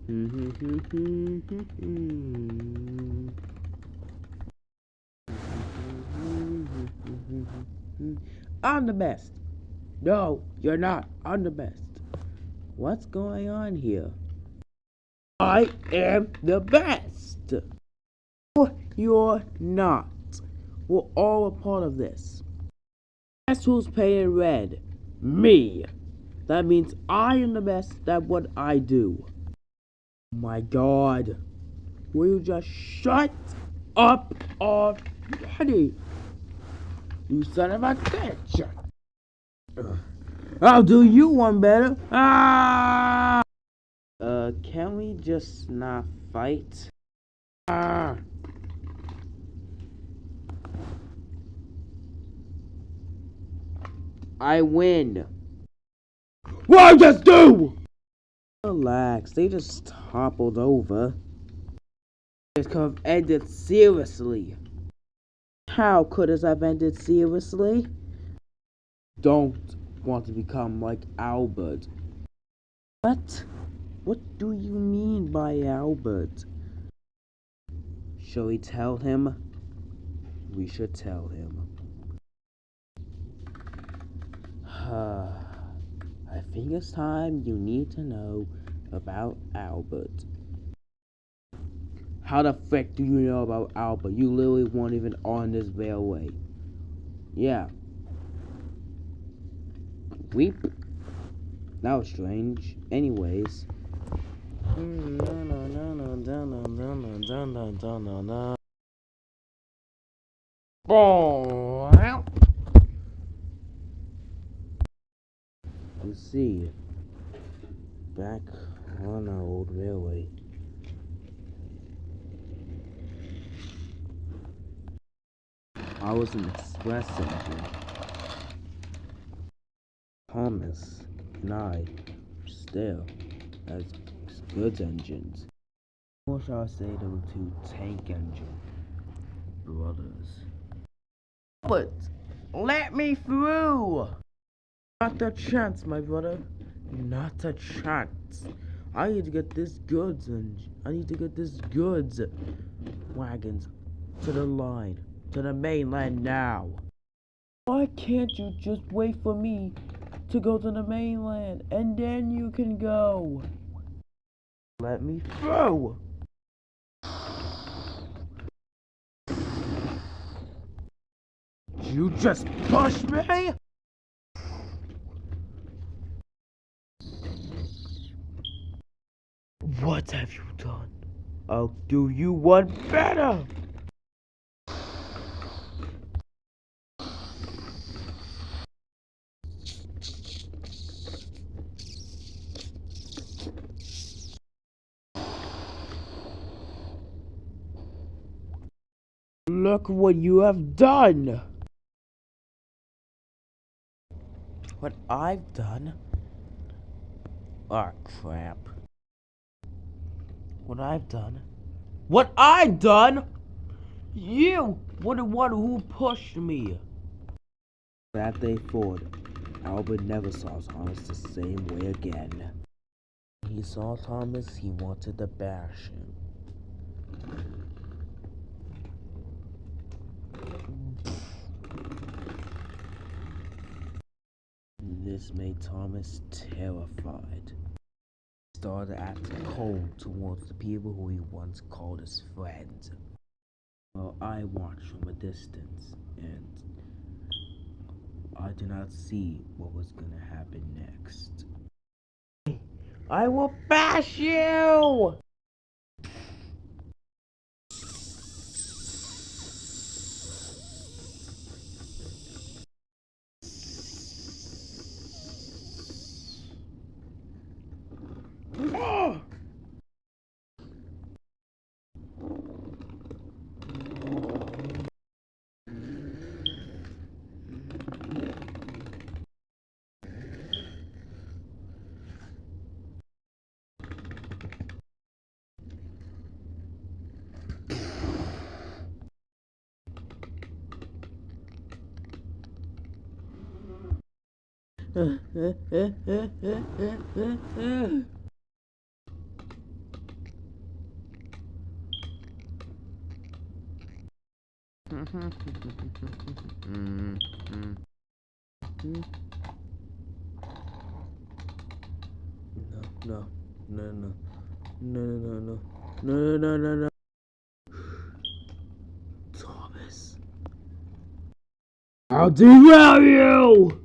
I'm the best. No, you're not. I'm the best. What's going on here? I am the best. You're not. We're all a part of this. Guess who's paying red? Me. That means I am the best at what I do. Oh my god. Will you just shut up already? You son of a bitch. I'll do you one better. Ah! Can we just not fight? Ah! I win. What I just do? Relax, they just toppled over. This could have ended seriously. How could it have ended seriously? Don't want to become like Albert. What? What do you mean by Albert? Shall we tell him? We should tell him. I think it's time you need to know about Albert. How the frick do you know about Albert? You literally weren't even on this railway. Yeah. Weep. That was strange. Anyways. You see, back on our old railway. I was an express engine. Thomas and I still as goods engines. Or shall I say they were two tank engine brothers. But let me through! Not a chance, my brother. Not a chance. I need to get this goods wagons to the line, to the mainland now. Why can't you just wait for me to go to the mainland and then you can go? Let me through! You just pushed me? What have you done? I'll do you one better! Look what you have done! What I've done? Ah, crap. What I've done? What I've done? You were the one who pushed me. That day forward, Albert never saw Thomas the same way again. When he saw Thomas, he wanted to bash him. This made Thomas terrified. He started acting cold towards the people who he once called his friends. Well, I watched from a distance, and I did not see what was gonna happen next. I will bash you! No, no, no, no, no, no, no, no, no, no. Thomas, I'll derail you!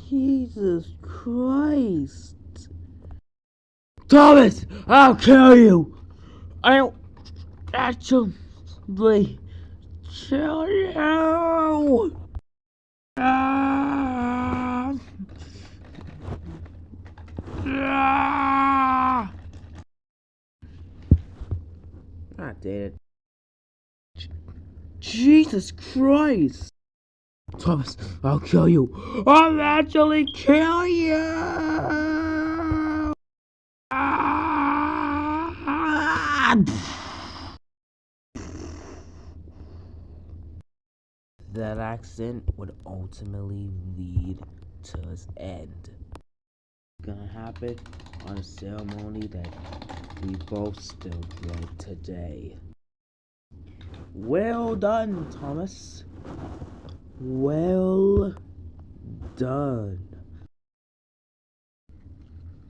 Jesus Christ. Thomas, I'll kill you! I'll actually kill you! Ah! Ah! God damn it. Jesus Christ! Thomas, I'll kill you! I'll actually kill you! Ah! That accident would ultimately lead to its end. It's gonna happen on a ceremony that we both still dread today. Well done, Thomas. Well done.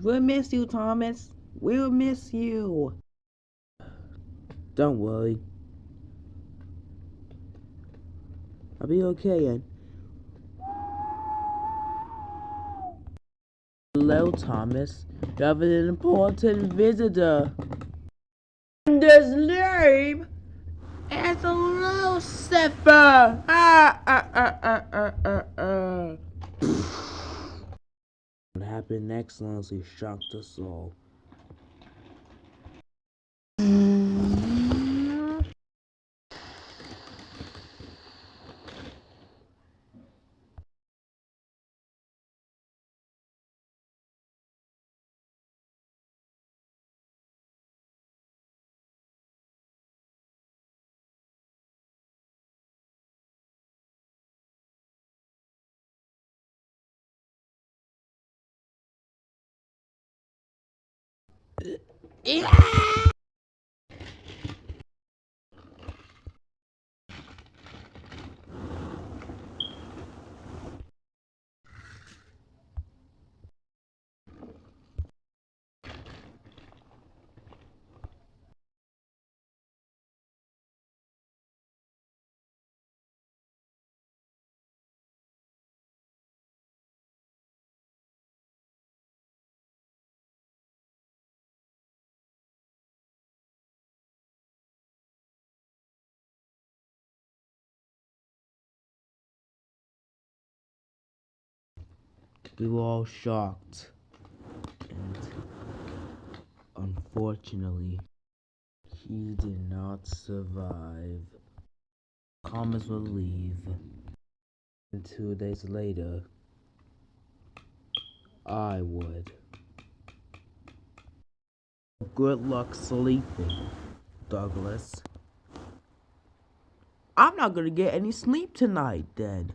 We'll miss you, Thomas. We'll miss you. Don't worry. I'll be okay, and hello, Thomas. You have an important visitor. And his name is Lucifer. What happened next honestly shocked us all. We were all shocked, and unfortunately, he did not survive. Thomas would leave, and 2 days later, I would. Good luck sleeping, Douglas. I'm not gonna get any sleep tonight, then.